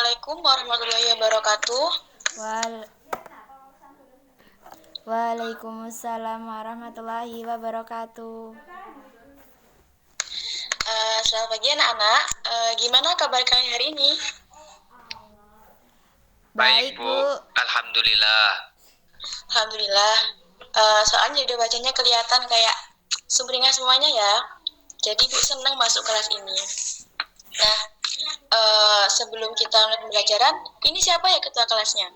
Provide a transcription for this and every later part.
Assalamualaikum warahmatullahi wabarakatuh. Waalaikumsalam warahmatullahi wabarakatuh. Selamat pagi anak-anak. Gimana kabar kalian hari ini? Baik, Bu. Alhamdulillah. Alhamdulillah. Soalnya udah bacanya kelihatan kayak sumringah semuanya ya. Jadi Bu senang masuk kelas ini. Nah, sebelum kita mulai pembelajaran, ini siapa ya ketua kelasnya?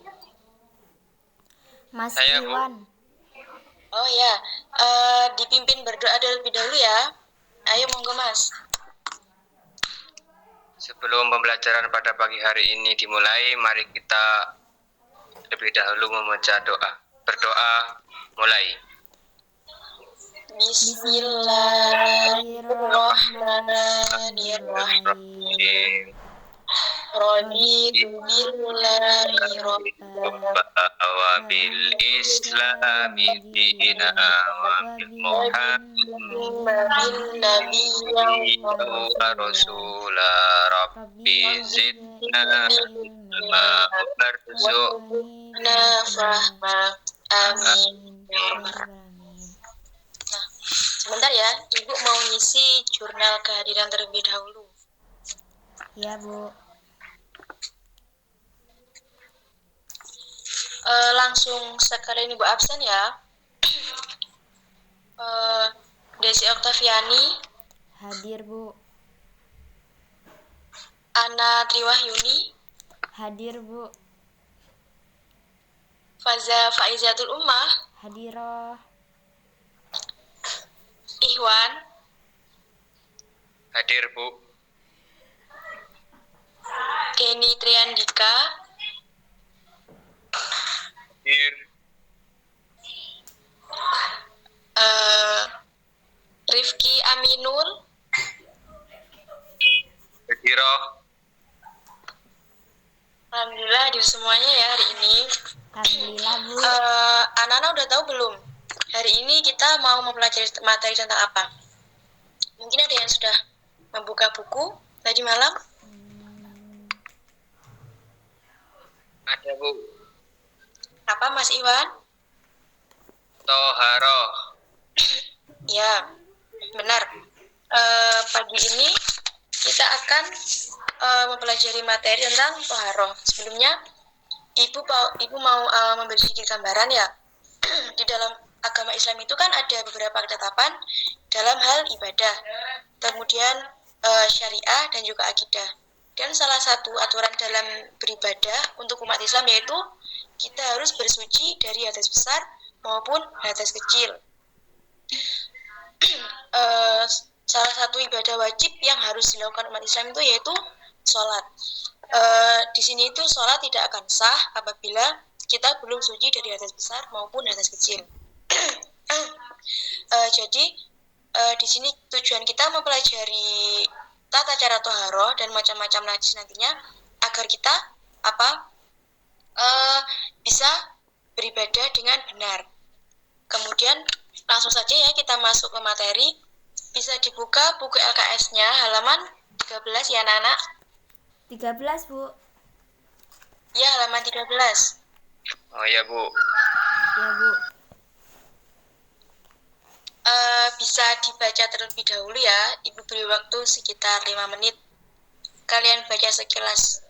Mas Saya, Bu. Iwan. Oh ya, dipimpin berdoa terlebih dahulu ya. Ayo monggo Mas. Sebelum pembelajaran pada pagi hari ini dimulai, mari kita lebih dahulu membaca doa. Berdoa, mulai. Bismillahirrahmanirrahim. Raditu billahi Wa bil islami dina wa bil Muhammadin nabiyyan wa rasula rabbi zidna ilma warzuqna fahma. Amin. Sebentar ya, Ibu mau ngisi jurnal kehadiran terlebih dahulu. Ya, Bu. Langsung sekalian Ibu absen ya. Desi Oktaviani, Hadir, Bu. Ana Triwahyuni, Hadir, Bu. Faza Faizatul Ummah, Hadiroh. Ihwan, Hadir, Bu. Kenny Triandika, Hadir. Rifki Aminul, Hadiroh. Alhamdulillah hadir semuanya ya hari ini. Alhamdulillah, Bu. Anak-anak udah tahu belum? Hari ini kita mau mempelajari materi tentang apa? Mungkin ada yang sudah membuka buku tadi malam? Ada, Bu. Apa Mas Iwan? Toharoh. Ya, benar. Pagi ini kita akan mempelajari materi tentang toharoh. Sebelumnya, Ibu mau memberi sedikit gambaran ya. Di dalam agama Islam itu kan ada beberapa ketetapan dalam hal ibadah, kemudian syariah dan juga akidah. Dan salah satu aturan dalam beribadah untuk umat Islam yaitu kita harus bersuci dari hadas besar maupun hadas kecil. Salah satu ibadah wajib yang harus dilakukan umat Islam itu yaitu sholat. Di sini itu sholat tidak akan sah apabila kita belum suci dari hadas besar maupun hadas kecil. Jadi di sini tujuan kita mempelajari tata cara toharoh dan macam-macam najis nantinya agar kita bisa beribadah dengan benar. Kemudian langsung saja ya kita masuk ke materi. Bisa dibuka buku LKS-nya halaman 13 ya anak-anak. 13, Bu. Ya, halaman 13. Oh ya, Bu. Ya, Bu. Bisa dibaca terlebih dahulu ya. Ibu beri waktu sekitar 5 menit. Kalian baca sekilas.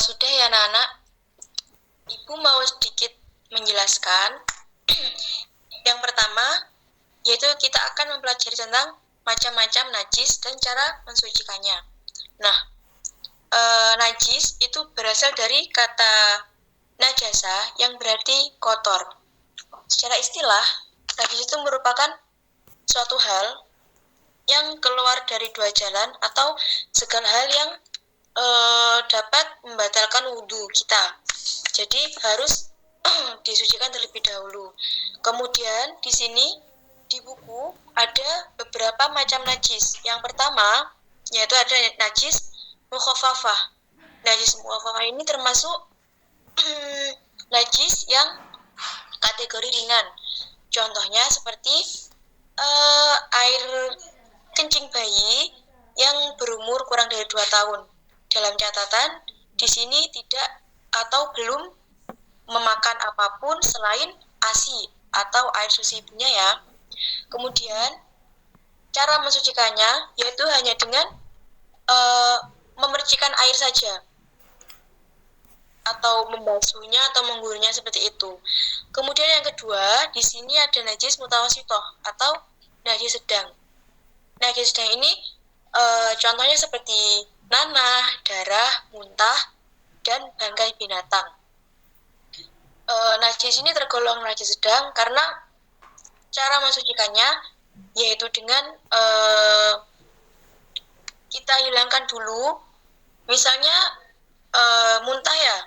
Sudah ya anak-anak. Ibu mau sedikit menjelaskan. Yang pertama, yaitu kita akan mempelajari tentang macam-macam najis dan cara mensucikannya. Nah, najis itu berasal dari kata najasa yang berarti kotor. Secara istilah, najis itu merupakan suatu hal yang keluar dari dua jalan atau segala hal yang dapat membatalkan wudhu kita. Jadi harus disucikan terlebih dahulu. Kemudian di sini di buku ada beberapa macam najis. Yang pertama yaitu ada najis mukhaffafah. Najis mukhaffafah ini termasuk najis yang kategori ringan. Contohnya seperti air kencing bayi yang berumur kurang dari 2 tahun. Dalam catatan, di sini tidak atau belum memakan apapun selain ASI atau air susu ibunya ya. Kemudian, cara mensucikannya yaitu hanya dengan memercikan air saja atau membasuhnya atau mengguyurnya seperti itu. Kemudian yang kedua, di sini ada najis mutawasitoh atau najis sedang. Najis sedang ini contohnya seperti nanah, darah, muntah, dan bangkai binatang. Najis ini tergolong najis sedang karena cara mensucikannya yaitu dengan kita hilangkan dulu, misalnya muntah ya,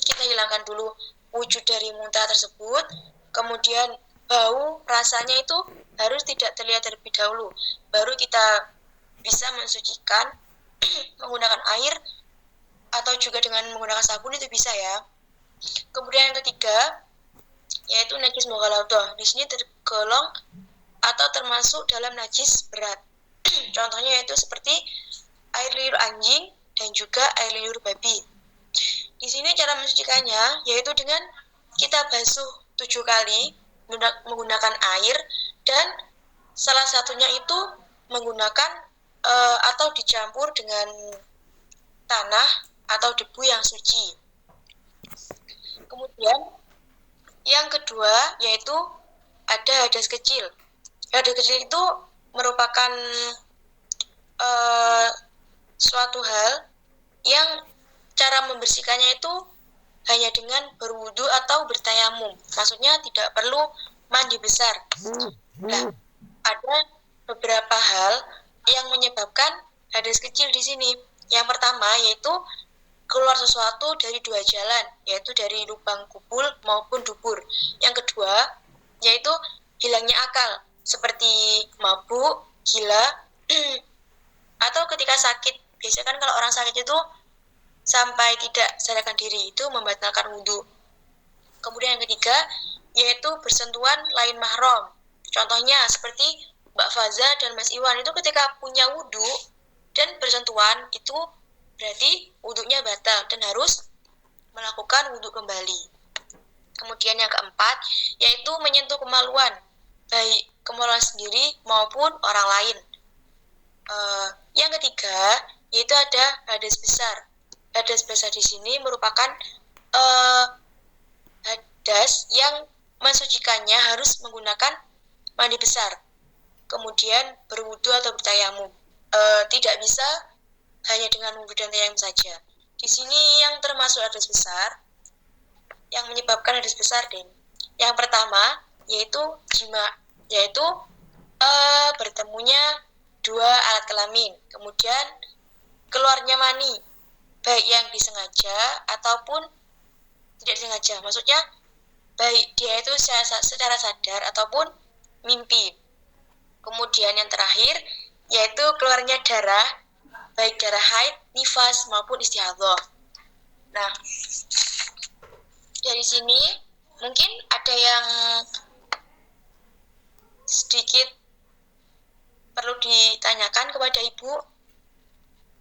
kita hilangkan dulu wujud dari muntah tersebut, kemudian bau, rasanya itu harus tidak terlihat terlebih dahulu, baru kita bisa mensucikan menggunakan air atau juga dengan menggunakan sabun itu bisa ya. Kemudian yang ketiga yaitu najis mughalladhah. Di sini tergolong atau termasuk dalam najis berat. Contohnya yaitu seperti air liur anjing dan juga air liur babi. Di sini cara mensucikannya yaitu dengan kita basuh 7 kali menggunakan air dan salah satunya itu menggunakan atau dicampur dengan tanah atau debu yang suci. Kemudian yang kedua yaitu ada hadas kecil. Hadas kecil itu merupakan suatu hal yang cara membersihkannya itu hanya dengan berwudu atau bertayamum. Maksudnya tidak perlu mandi besar. Nah, ada beberapa hal yang menyebabkan hadas kecil di sini. Yang pertama yaitu keluar sesuatu dari 2 jalan, yaitu dari lubang kubul maupun dubur. Yang kedua yaitu hilangnya akal, seperti mabuk, gila, atau ketika sakit. Biasanya kan kalau orang sakit itu sampai tidak sadarkan diri, itu membatalkan wudhu. Kemudian yang ketiga yaitu bersentuhan lain mahram. Contohnya seperti Mbak Faza dan Mas Iwan itu ketika punya wudhu dan bersentuhan itu berarti wudhunya batal dan harus melakukan wudhu kembali. Kemudian yang keempat yaitu menyentuh kemaluan, baik kemaluan sendiri maupun orang lain. Yang ketiga yaitu ada hadas besar. Hadas besar di sini merupakan hadas yang mensucikannya harus menggunakan mandi besar, kemudian berwudu atau bertayamum. Tidak bisa hanya dengan wudu dan tayamum saja. Di sini yang termasuk hadas besar, yang menyebabkan hadas besar, yang pertama yaitu jima, yaitu bertemunya 2 alat kelamin, kemudian keluarnya mani, baik yang disengaja ataupun tidak disengaja. Maksudnya baik dia itu secara sadar ataupun mimpi. Kemudian yang terakhir yaitu keluarnya darah, baik darah haid, nifas maupun istihadhah. Nah, dari sini mungkin ada yang sedikit perlu ditanyakan kepada Ibu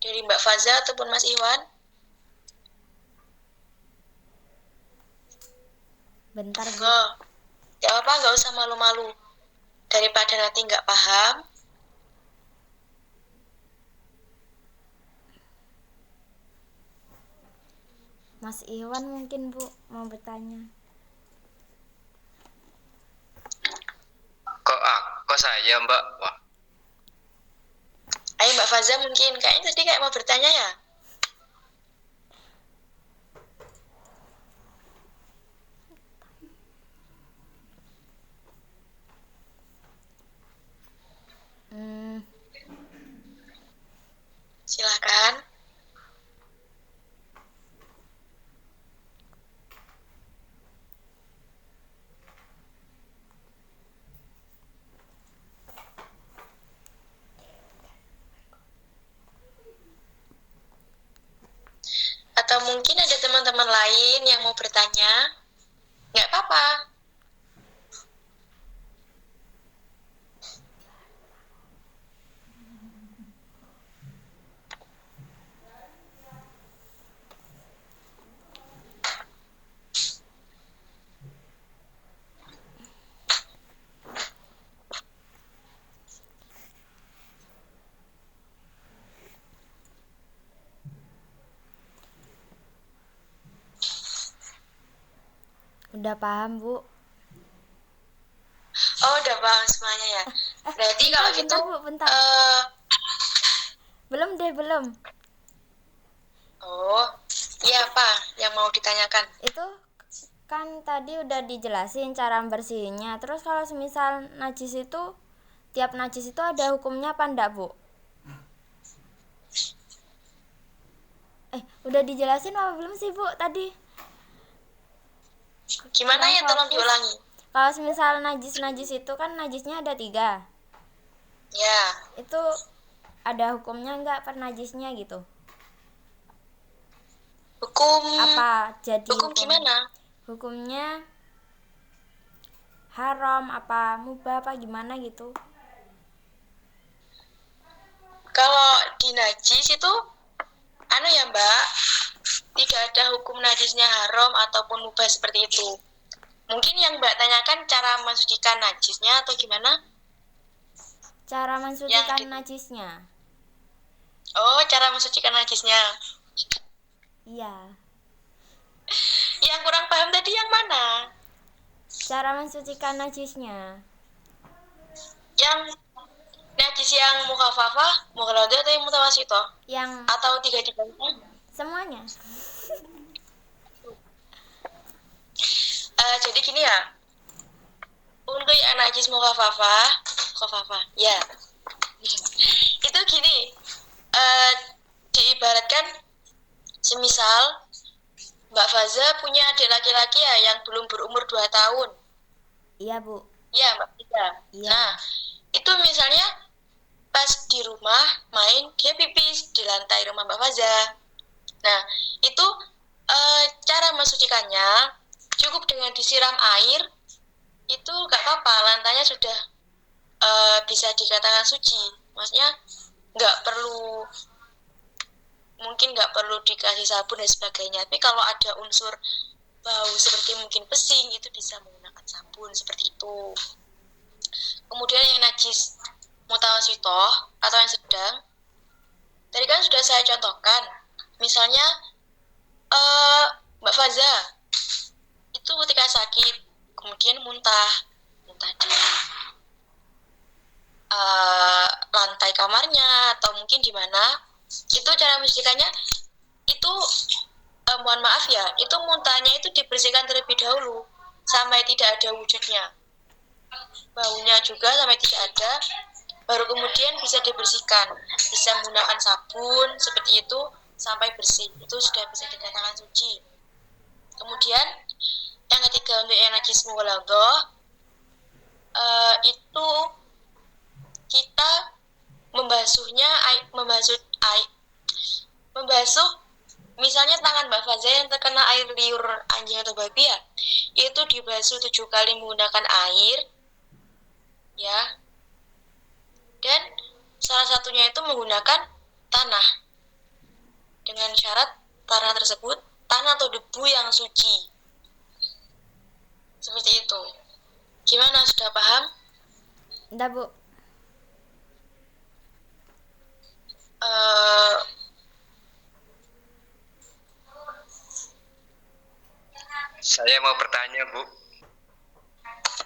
dari Mbak Faza ataupun Mas Iwan. Bentar, Bu. Gak apa-apa, gak usah malu-malu. Daripada nanti gak paham. Mas Iwan mungkin, Bu, mau bertanya. Kok saya, Mbak? Wah, Ayo Mbak Faza mungkin, kayaknya tadi kayak mau bertanya ya. Atau mungkin ada teman-teman lain yang mau bertanya? Nggak apa-apa. Udah paham, Bu. Oh, udah paham semuanya ya. Berarti bentar, kalau gitu, bentar, Bu, bentar. Belum deh, belum. Oh, iya apa yang mau ditanyakan? Itu kan tadi udah dijelasin cara bersihinnya. Terus kalau semisal najis itu, tiap najis itu ada hukumnya apa enggak, Bu? Udah dijelasin apa belum sih, Bu, tadi? Gimana ya, tolong diulangi. Kalau semisal najis-najis itu kan najisnya ada 3. Ya, Itu ada hukumnya enggak per najisnya gitu? hukum Apa jadi hukum gimana? Hukumnya haram apa mubah apa gimana gitu? Kalau di najis itu anu ya, Mbak, tidak ada hukum najisnya haram ataupun mubah seperti itu. Mungkin yang Mbak tanyakan cara mensucikan najisnya atau gimana? Cara mensucikan najisnya. Oh, cara mensucikan najisnya. Iya. Yang kurang paham tadi yang mana? Cara mensucikan najisnya. Yang najis yang mukhafafah, mughalladah atau yang mutawasithah? Yang Atau tiga-tiganya? semuanya. Jadi gini ya. Untuk yang najis mukhafafah, ya. Itu gini. Diibaratkan semisal Mbak Faza punya adik laki-laki ya yang belum berumur 2 tahun. Iya, Bu. Iya, Mbak Faza. Iya. Nah, itu misalnya pas di rumah main, dia pipis di lantai rumah Mbak Faza. Nah, itu cara mensucikannya cukup dengan disiram air, itu gak apa-apa, lantainya sudah bisa dikatakan suci. Maksudnya mungkin nggak perlu dikasih sabun dan sebagainya. Tapi kalau ada unsur bau seperti mungkin pesing, itu bisa menggunakan sabun seperti itu. Kemudian yang najis mutawasithah atau yang sedang, tadi kan sudah saya contohkan. Misalnya Mbak Faza itu ketika sakit kemudian muntah di lantai kamarnya atau mungkin di mana, itu cara mensucikannya itu mohon maaf ya, itu muntahnya itu dibersihkan terlebih dahulu sampai tidak ada wujudnya, baunya juga sampai tidak ada, baru kemudian bisa dibersihkan, bisa menggunakan sabun seperti itu sampai bersih, itu sudah bisa dikatakan suci. Kemudian yang ketiga untuk yang najis mughalladah, itu kita membasuh misalnya tangan Mbak Faza yang terkena air liur anjing atau babi ya, itu dibasuh 7 kali menggunakan air ya, dan salah satunya itu menggunakan tanah, dengan syarat tanah tersebut tanah atau debu yang suci. Seperti itu. Gimana, sudah paham? Enggak, Bu. Saya mau bertanya, Bu.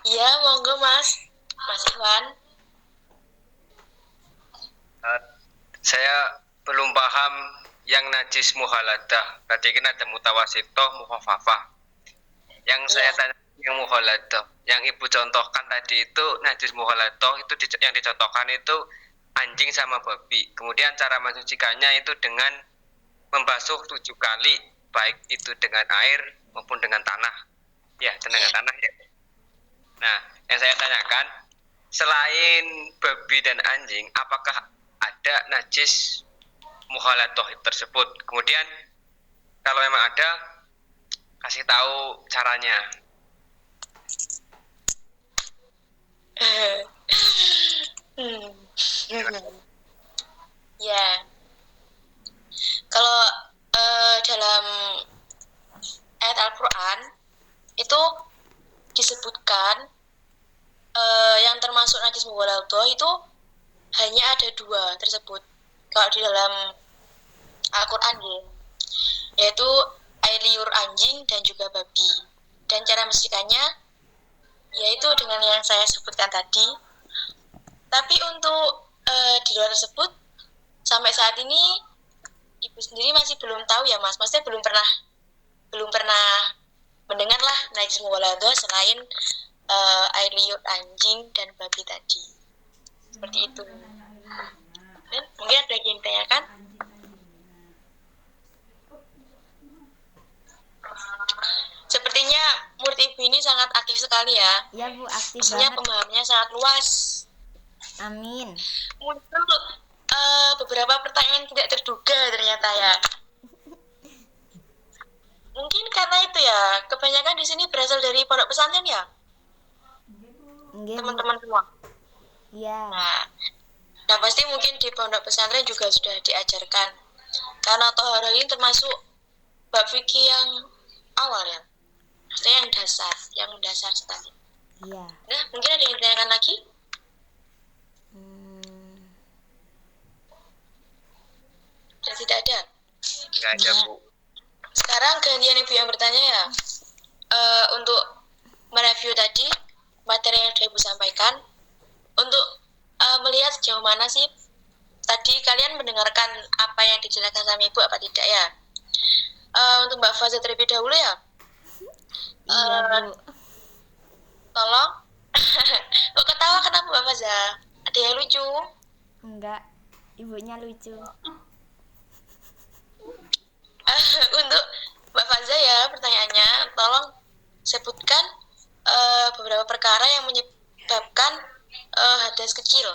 Iya, monggo Mas Iwan. Saya belum paham yang najis muhaladah. Berarti kan ada mutawasithah, mukhafafah. Yang saya tanya yang muhaladah, yang Ibu contohkan tadi itu najis muhaladah, itu yang dicontohkan itu anjing sama babi. Kemudian cara mensucikannya itu dengan membasuh 7 kali, baik itu dengan air maupun dengan tanah. Ya, dengan tanah ya. Nah, yang saya tanyakan, selain babi dan anjing, apakah ada najis mukhaladah tersebut? Kemudian kalau memang ada, kasih tahu caranya. Ya, kalau dalam ayat Al-Quran itu disebutkan yang termasuk najis mughaladah itu hanya ada 2 tersebut kalau di dalam Al-Quran ya, yaitu air liur anjing dan juga babi. Dan cara membersihkannya yaitu dengan yang saya sebutkan tadi. Tapi untuk di luar tersebut sampai saat ini ibu sendiri masih belum tahu ya mas, maksudnya belum pernah mendengar lah najis mughaladah selain air liur anjing dan babi tadi. Seperti itu. Dan mungkin ada yang ditanyakan? Sepertinya murid ibu ini sangat aktif sekali ya. Ya Bu, aktif Maksudnya banget. pemahamannya sangat luas. Amin. Muncul beberapa pertanyaan tidak terduga ternyata ya. Mungkin karena itu ya, kebanyakan di sini berasal dari pondok pesantren ya, Nggih, Bu. teman-teman semua. Iya. Nah pasti mungkin di pondok pesantren juga sudah diajarkan. Karena tohara ini termasuk bab fikih yang awal ya, maksudnya yang dasar sekali. Iya. Nah mungkin ada yang ditanyakan lagi? Sudah tidak ada. Nggak ada, Nggak. Bu. Sekarang gantian ibu yang bertanya ya. Untuk mereview tadi materi yang sudah ibu sampaikan, untuk melihat sejauh mana sih tadi kalian mendengarkan apa yang dijelaskan sama ibu apa tidak ya. Untuk Mbak Faza terlebih dahulu ya. Iya, Bu. Tolong. Kok ketawa kenapa Mbak Faza? Ada yang lucu? Enggak. Ibunya lucu. Untuk Mbak Faza ya pertanyaannya, tolong sebutkan beberapa perkara yang menyebabkan hadas kecil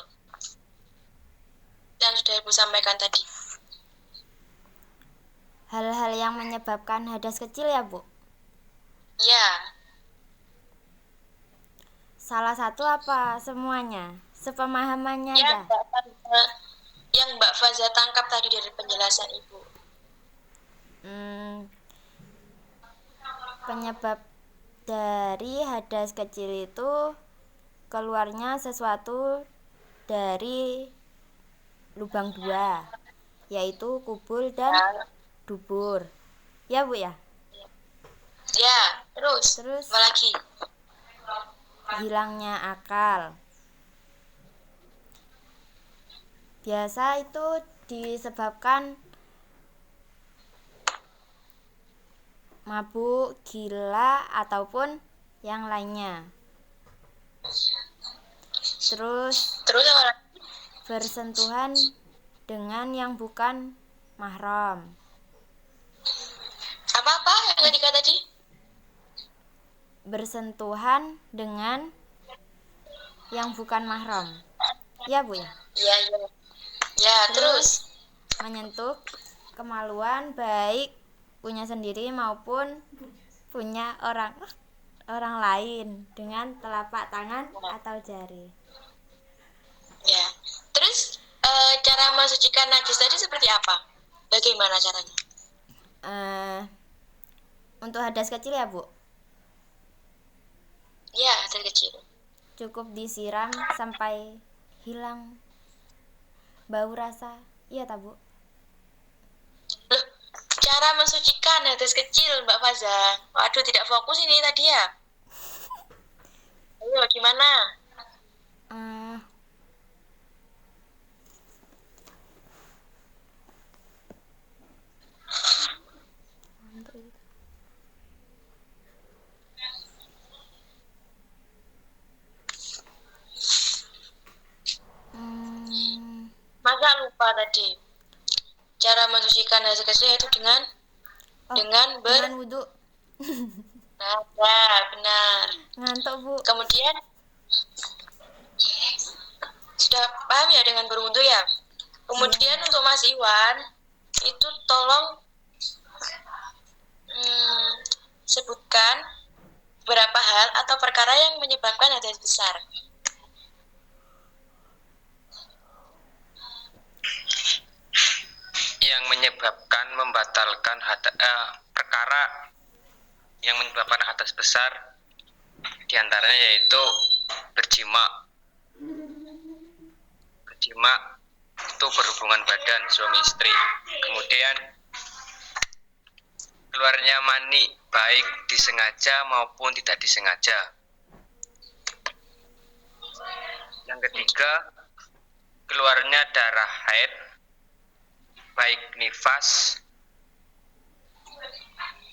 yang sudah ibu sampaikan tadi. Hal-hal yang menyebabkan hadas kecil ya, Bu? Ya, Salah satu apa semuanya? Sepemahamannya yang aja. Mbak Faza tangkap tadi dari penjelasan ibu. Penyebab dari hadas kecil itu keluarnya sesuatu dari lubang 2, yaitu kubul dan dubur. Ya, Bu ya? Ya, terus apa lagi? Hilangnya akal. Biasa itu disebabkan mabuk, gila, ataupun yang lainnya. Terus Apa lagi? bersentuhan dengan yang bukan mahram. Apa yang tadi kata tadi? Bersentuhan dengan yang bukan mahram. Ya, Bu ya? Ya. Ya, terus Menyentuh kemaluan baik punya sendiri maupun punya orang lain dengan telapak tangan atau jari. ya. Terus cara mensucikan najis tadi seperti apa? Bagaimana caranya? Untuk hadas kecil ya, Bu, Ya, dari kecil. cukup disiram sampai hilang bau rasa. Iya, tak, Bu? Loh, cara mensucikan hadas kecil Mbak Faza. Waduh, tidak fokus ini tadi ya. Ayo, gimana? Masa lupa tadi? Cara mensucikan hadas kecil itu dengan dengan wudhu. Nah, ya, benar. Ngantuk, Bu. Kemudian sudah paham ya dengan berwudu ya. Kemudian untuk Mas Iwan itu tolong sebutkan beberapa hal atau perkara yang menyebabkan hadas besar. Yang menyebabkan membatalkan perkara yang menyebabkan hadas besar diantaranya yaitu berjima. Berjima itu berhubungan badan suami istri. Kemudian keluarnya mani baik disengaja maupun tidak disengaja. Yang ketiga, keluarnya darah haid baik nifas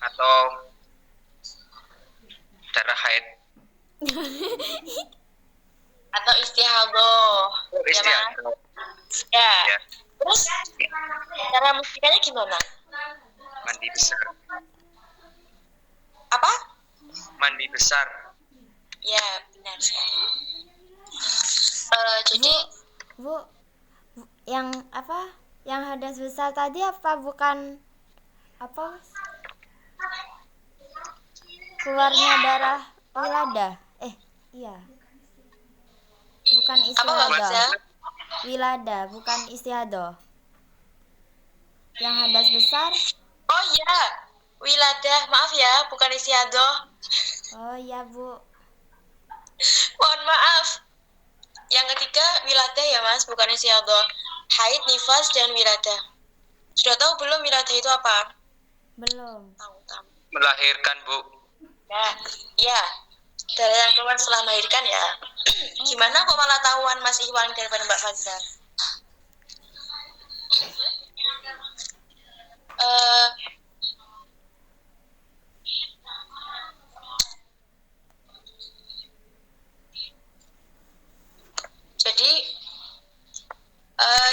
atau darah haid Atau istihadah. Ya, Mas? istiadah. Ya. Ya, Terus cara membuktikannya gimana? mandi besar. Apa? Mandi besar. Ya, benar sekali. Jadi Bu, yang apa? Yang hadas besar tadi apa bukan apa? Keluarnya darah wilada. Iya. Bukan apa istihadah. maksudnya? Wilada, bukan istihadah. Yang hadas besar? Oh iya, wiladah. Maaf ya, bukan istiadah. Oh iya, Bu. Mohon maaf. Yang ketiga wiladah ya Mas, bukan istiadah. Haid, nifas, dan wiladah. Sudah tahu belum wiladah itu apa? Belum. Tahu. Melahirkan, Bu. Nah, ya. Darah yang keluar setelah melahirkan ya. Gimana kok malah tahuan Mas Iwan daripada Mbak Fazza?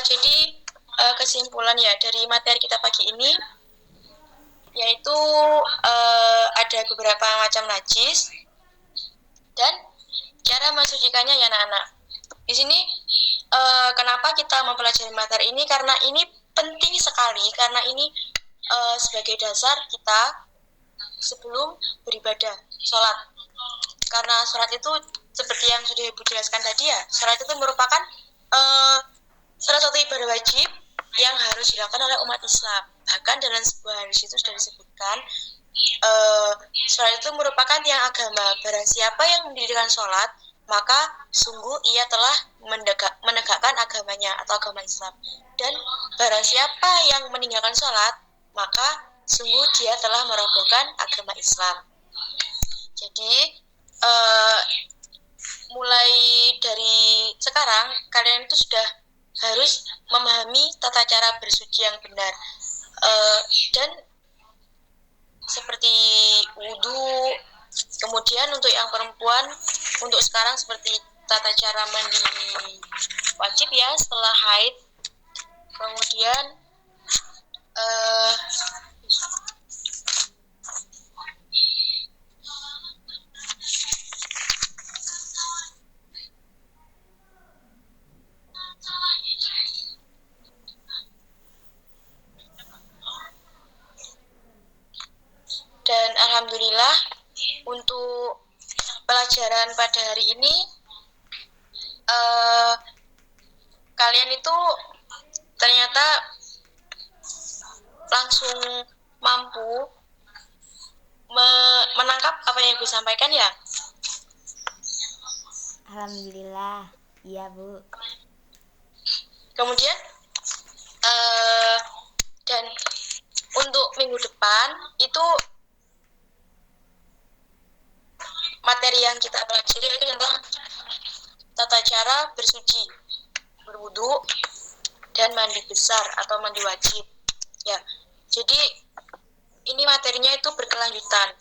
Jadi kesimpulan ya dari materi kita pagi ini yaitu ada beberapa macam najis dan cara mensucikannya ya anak-anak. Di sini kenapa kita mempelajari materi ini, karena ini penting sekali, karena ini sebagai dasar kita sebelum beribadah, sholat. Karena sholat itu seperti yang sudah Ibu jelaskan tadi ya, sholat itu merupakan salah satu ibadah wajib yang harus dilakukan oleh umat Islam. Bahkan dalam sebuah hadis itu sudah disebutkan sholat itu merupakan tiang agama. Barang siapa yang mendirikan sholat, maka sungguh ia telah menegakkan agamanya atau agama Islam. Dan barang siapa yang meninggalkan sholat, maka sungguh dia telah merobohkan agama Islam. Jadi mulai dari sekarang kalian itu sudah harus memahami tata cara bersuci yang benar, dan seperti wudhu. Kemudian untuk yang perempuan, untuk sekarang seperti tata cara mandi wajib ya setelah haid. Kemudian dan alhamdulillah untuk pelajaran pada hari ini kalian itu ternyata langsung mampu menangkap apa yang Ibu sampaikan ya. Alhamdulillah. Iya, Bu. Kemudian dan untuk minggu depan itu materi yang kita pelajari itu tentang tata cara bersuci, berwudu, dan mandi besar atau mandi wajib. Ya, jadi ini materinya itu berkelanjutan.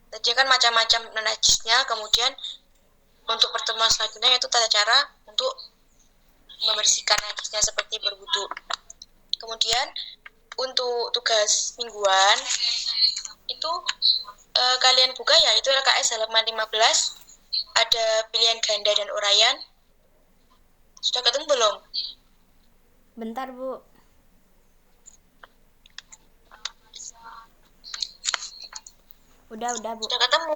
Tadi kan macam-macam najisnya, kemudian untuk pertemuan selanjutnya yaitu tata cara untuk membersihkan najisnya seperti berwudu. Kemudian untuk tugas mingguan itu kalian buka ya, itu LKS halaman 15, ada pilihan ganda dan uraian. Sudah ketemu belum? Bentar, Bu. Udah, Bu. Sudah ketemu.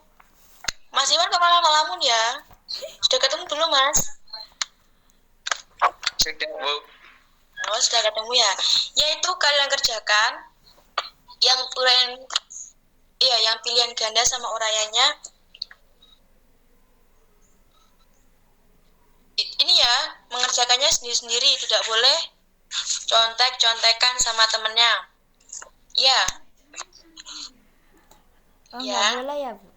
Mas Iwan kemana ngelamun ya? Sudah ketemu belum, Mas? Sudah, Bu. Oh, sudah ketemu ya. Yaitu kalian kerjakan yang uraian, iya, yang pilihan ganda sama uraiannya. Ini ya, mengerjakannya sendiri-sendiri, tidak boleh contek-contekan sama temennya. Ya, Oh, Ya. nggak boleh ya, Bu?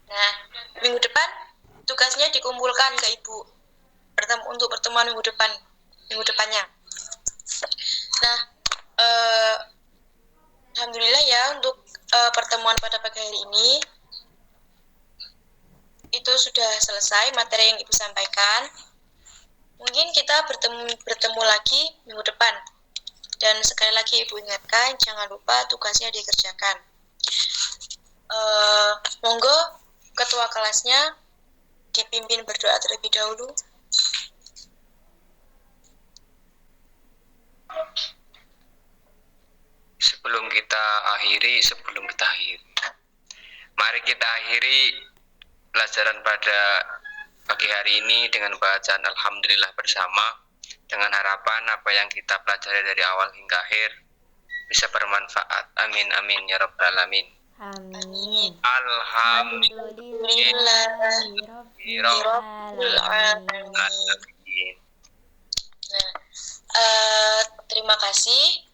nah, minggu depan tugasnya dikumpulkan ke Ibu. Untuk pertemuan minggu depannya. Nah, alhamdulillah ya untuk pertemuan pada pagi hari ini itu sudah selesai materi yang Ibu sampaikan. Mungkin kita bertemu lagi minggu depan. Dan sekali lagi Ibu ingatkan, jangan lupa tugasnya dikerjakan. Monggo ketua kelasnya dipimpin berdoa terlebih dahulu. Sebelum kita akhiri, mari kita akhiri pelajaran pada pagi hari ini dengan bacaan Alhamdulillah bersama, dengan harapan apa yang kita pelajari dari awal hingga akhir bisa bermanfaat. Amin amin ya rabbal alamin. Amin. Alhamdulillahirabbil alamin. Nah, terima kasih.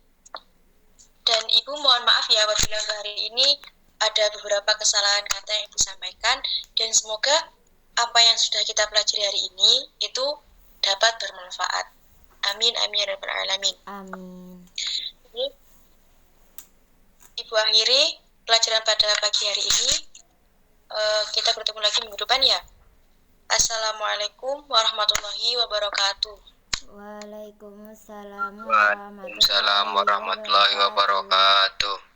Dan Ibu mohon maaf ya apabila hari ini ada beberapa kesalahan kata yang disampaikan, dan semoga apa yang sudah kita pelajari hari ini itu dapat bermanfaat. Amin amin ya rabbal alamin. Amin. Ibu akhiri pelajaran pada pagi hari ini. Kita bertemu lagi minggu depan ya. Assalamualaikum warahmatullahi wabarakatuh. Waalaikumsalam Waalaikumsalam warahmatullahi wabarakatuh.